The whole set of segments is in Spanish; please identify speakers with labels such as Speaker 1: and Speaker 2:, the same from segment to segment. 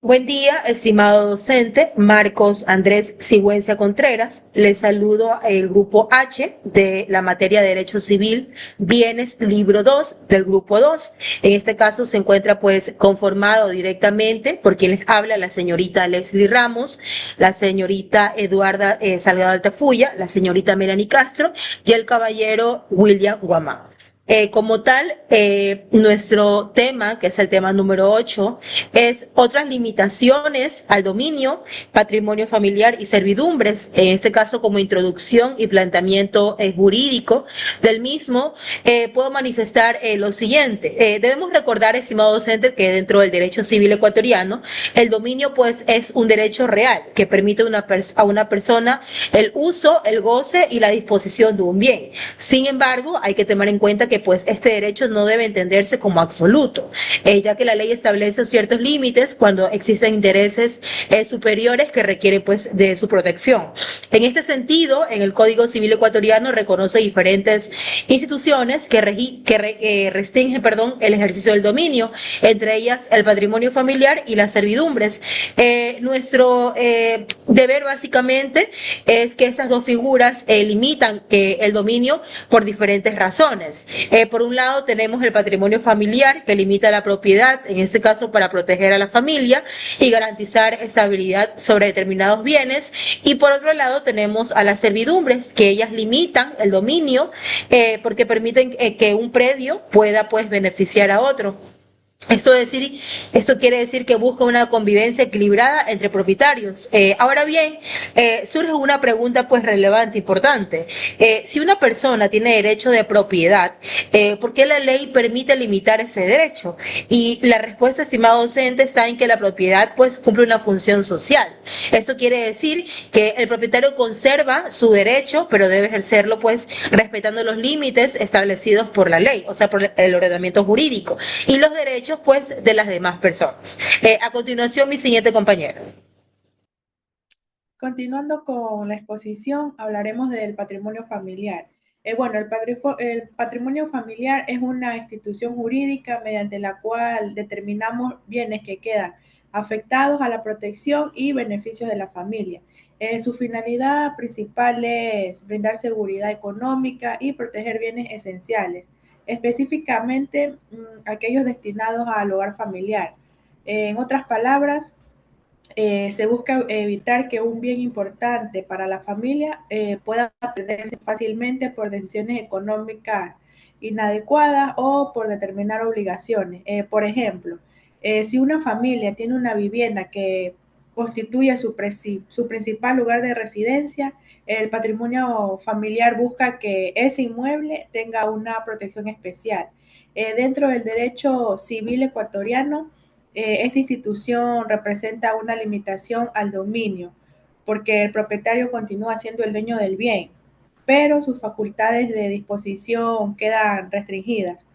Speaker 1: Buen día, estimado docente Marcos Andrés Sigüenza Contreras. Les saludo el grupo H de la materia de Derecho Civil, Bienes, libro 2 del grupo 2. En este caso se encuentra pues conformado directamente por quien les habla la señorita Leslie Ramos, la señorita Eduarda Salgado Altafulla, la señorita Melanie Castro y el caballero William Guamán. Como tal, nuestro tema, que es el tema número 8, es otras limitaciones al dominio, patrimonio familiar y servidumbres, en este caso como introducción y planteamiento jurídico del mismo. Puedo manifestar lo siguiente. Debemos recordar, estimado docente, que dentro del derecho civil ecuatoriano, el dominio pues es un derecho real que permite a una persona el uso, el goce y la disposición de un bien. Sin embargo, hay que tomar en cuenta que pues este derecho no debe entenderse como absoluto, ya que la ley establece ciertos límites cuando existen intereses superiores que requieren pues de su protección. En este sentido, en el Código Civil ecuatoriano reconoce diferentes instituciones que restringen, el ejercicio del dominio, entre ellas el patrimonio familiar y las servidumbres. Nuestro deber básicamente es que estas dos figuras limitan el dominio por diferentes razones. Por un lado tenemos el patrimonio familiar que limita la propiedad, en este caso para proteger a la familia y garantizar estabilidad sobre determinados bienes, y por otro lado tenemos a las servidumbres que ellas limitan el dominio porque permiten que un predio pueda pues beneficiar a otro. Esto quiere decir que busca una convivencia equilibrada entre propietarios. Ahora bien, surge una pregunta pues relevante, importante. Si una persona tiene derecho de propiedad, ¿por qué la ley permite limitar ese derecho? Y la respuesta, estimado docente, está en que la propiedad pues cumple una función social. Esto quiere decir que el propietario conserva su derecho, pero debe ejercerlo pues respetando los límites establecidos por la ley, o sea, por el ordenamiento jurídico y los derechos pues de las demás personas. A continuación, mi siguiente compañero.
Speaker 2: Continuando con la exposición, hablaremos del patrimonio familiar. El patrimonio familiar es una institución jurídica mediante la cual determinamos bienes que quedan afectados a la protección y beneficios de la familia. Su finalidad principal es brindar seguridad económica y proteger bienes esenciales, específicamente aquellos destinados al hogar familiar. En otras palabras, se busca evitar que un bien importante para la familia pueda perderse fácilmente por decisiones económicas inadecuadas o por determinar obligaciones. Por ejemplo, si una familia tiene una vivienda que constituye su principal lugar de residencia, el patrimonio familiar busca que ese inmueble tenga una protección especial. Dentro del derecho civil ecuatoriano, esta institución representa una limitación al dominio, porque el propietario continúa siendo el dueño del bien, pero sus facultades de disposición quedan restringidas.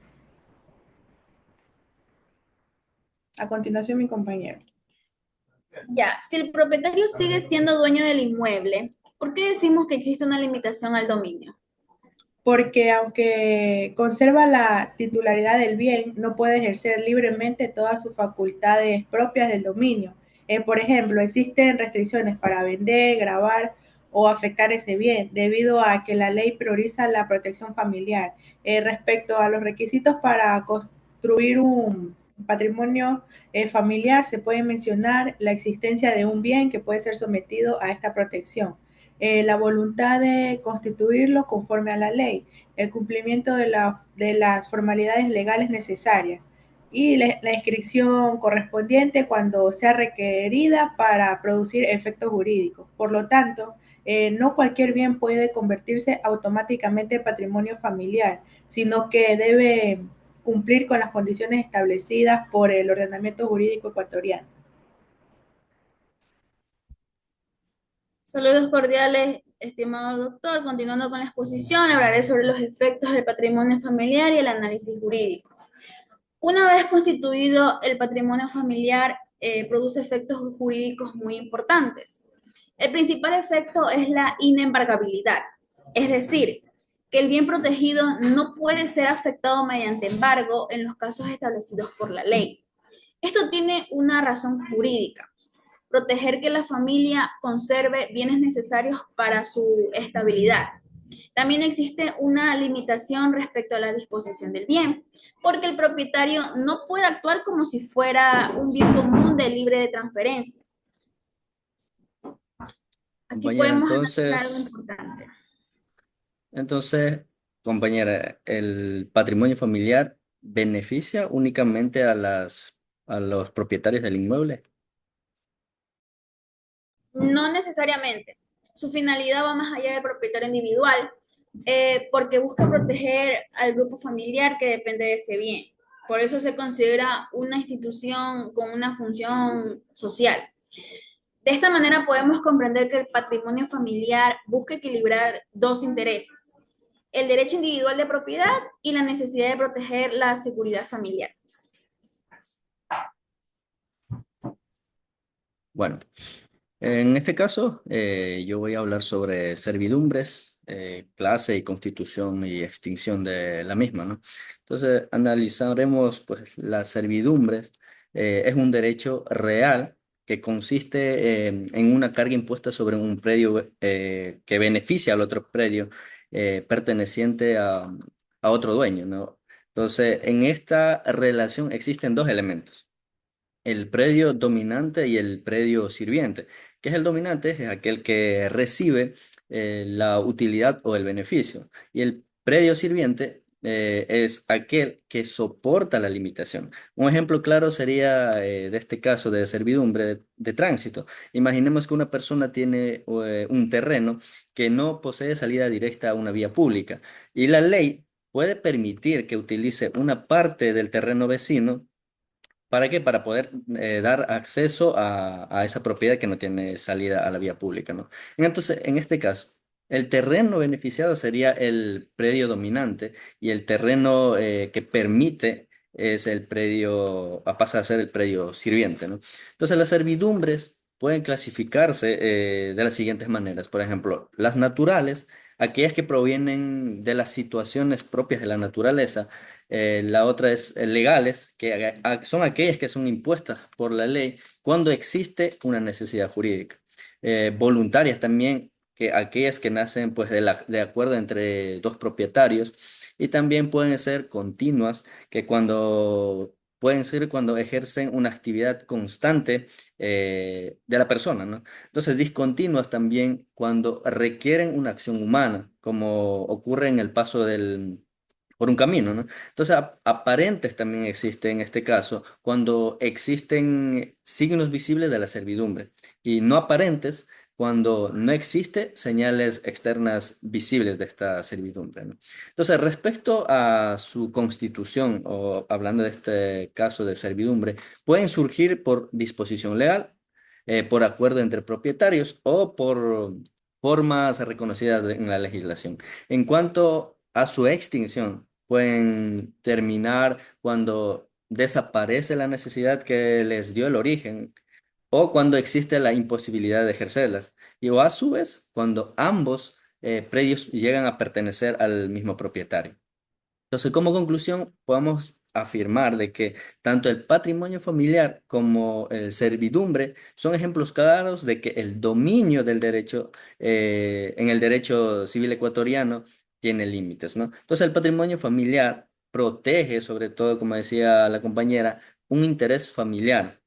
Speaker 2: A continuación, mi compañero.
Speaker 3: Ya, si el propietario sigue siendo dueño del inmueble, ¿por qué decimos que existe una limitación al dominio?
Speaker 2: Porque aunque conserva la titularidad del bien, no puede ejercer libremente todas sus facultades propias del dominio. Por ejemplo, existen restricciones para vender, grabar o afectar ese bien, debido a que la ley prioriza la protección familiar. Respecto a los requisitos para construir un patrimonio familiar, se puede mencionar la existencia de un bien que puede ser sometido a esta protección, la voluntad de constituirlo conforme a la ley, el cumplimiento de las formalidades legales necesarias y la inscripción correspondiente cuando sea requerida para producir efectos jurídicos. Por lo tanto, no cualquier bien puede convertirse automáticamente en patrimonio familiar, sino que debe cumplir con las condiciones establecidas por el ordenamiento jurídico ecuatoriano.
Speaker 3: Saludos cordiales, estimado doctor. Continuando con la exposición, hablaré sobre los efectos del patrimonio familiar y el análisis jurídico. Una vez constituido el patrimonio familiar, produce efectos jurídicos muy importantes. El principal efecto es la inembargabilidad, es decir, que el bien protegido no puede ser afectado mediante embargo en los casos establecidos por la ley. Esto tiene una razón jurídica: proteger que la familia conserve bienes necesarios para su estabilidad. También existe una limitación respecto a la disposición del bien, porque el propietario no puede actuar como si fuera un bien común de libre de transferencia. Aquí
Speaker 4: Compañera,
Speaker 3: podemos analizar algo importante.
Speaker 4: entonces, compañera, ¿el patrimonio familiar beneficia únicamente a a los propietarios del inmueble?
Speaker 3: No necesariamente. Su finalidad va más allá del propietario individual, porque busca proteger al grupo familiar que depende de ese bien. Por eso se considera una institución con una función social. De esta manera podemos comprender que el patrimonio familiar busca equilibrar dos intereses: el derecho individual de propiedad y la necesidad de proteger la seguridad familiar.
Speaker 4: Bueno, en este caso, yo voy a hablar sobre servidumbres, clase y constitución y extinción de la misma, ¿no? Entonces, analizaremos, pues, las servidumbres. Es un derecho real que consiste en una carga impuesta sobre un predio que beneficia al otro predio perteneciente a otro dueño, ¿no? Entonces, en esta relación existen dos elementos: el predio dominante y el predio sirviente. ¿Qué es el dominante? Es aquel que recibe la utilidad o el beneficio. Y el predio sirviente es aquel que soporta la limitación. Un ejemplo claro sería de este caso de servidumbre de tránsito. Imaginemos que una persona tiene un terreno que no posee salida directa a una vía pública y la ley puede permitir que utilice una parte del terreno vecino. ¿Para qué? Para poder dar acceso a esa propiedad que no tiene salida a la vía pública, ¿no? Entonces, en este caso, el terreno beneficiado sería el predio dominante y el terreno que permite es el predio, pasa a ser el predio sirviente, ¿no? Entonces, las servidumbres pueden clasificarse de las siguientes maneras. Por ejemplo, las naturales, aquellas que provienen de las situaciones propias de la naturaleza. La otra es legales, que son aquellas que son impuestas por la ley cuando existe una necesidad jurídica. Voluntarias también, que aquellas que nacen pues de acuerdo entre dos propietarios, y también pueden ser continuas, que cuando pueden ser cuando ejercen una actividad constante de la persona, ¿no? Entonces, discontinuas también cuando requieren una acción humana, como ocurre en el paso por un camino, ¿no? Entonces, aparentes también existen en este caso cuando existen signos visibles de la servidumbre, y no aparentes cuando no existe señales externas visibles de esta servidumbre, ¿no? Entonces, respecto a su constitución, o hablando de este caso de servidumbre, pueden surgir por disposición legal, por acuerdo entre propietarios o por formas reconocidas en la legislación. En cuanto a su extinción, pueden terminar cuando desaparece la necesidad que les dio el origen o cuando existe la imposibilidad de ejercerlas, y o a su vez cuando ambos predios llegan a pertenecer al mismo propietario. Entonces, como conclusión, podemos afirmar de que tanto el patrimonio familiar como el servidumbre son ejemplos claros de que el dominio del derecho en el derecho civil ecuatoriano tiene límites, ¿no? Entonces, el patrimonio familiar protege, sobre todo, como decía la compañera, un interés familiar,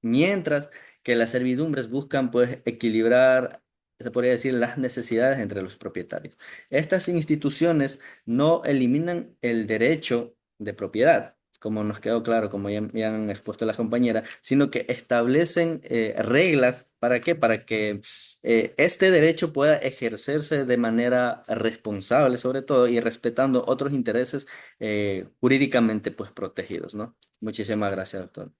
Speaker 4: mientras que las servidumbres buscan pues equilibrar, se podría decir, las necesidades entre los propietarios. Estas instituciones no eliminan el derecho de propiedad, como nos quedó claro, como ya han expuesto las compañeras, sino que establecen reglas. ¿Para qué? Para que este derecho pueda ejercerse de manera responsable, sobre todo, y respetando otros intereses jurídicamente pues protegidos, ¿no? Muchísimas gracias, doctor.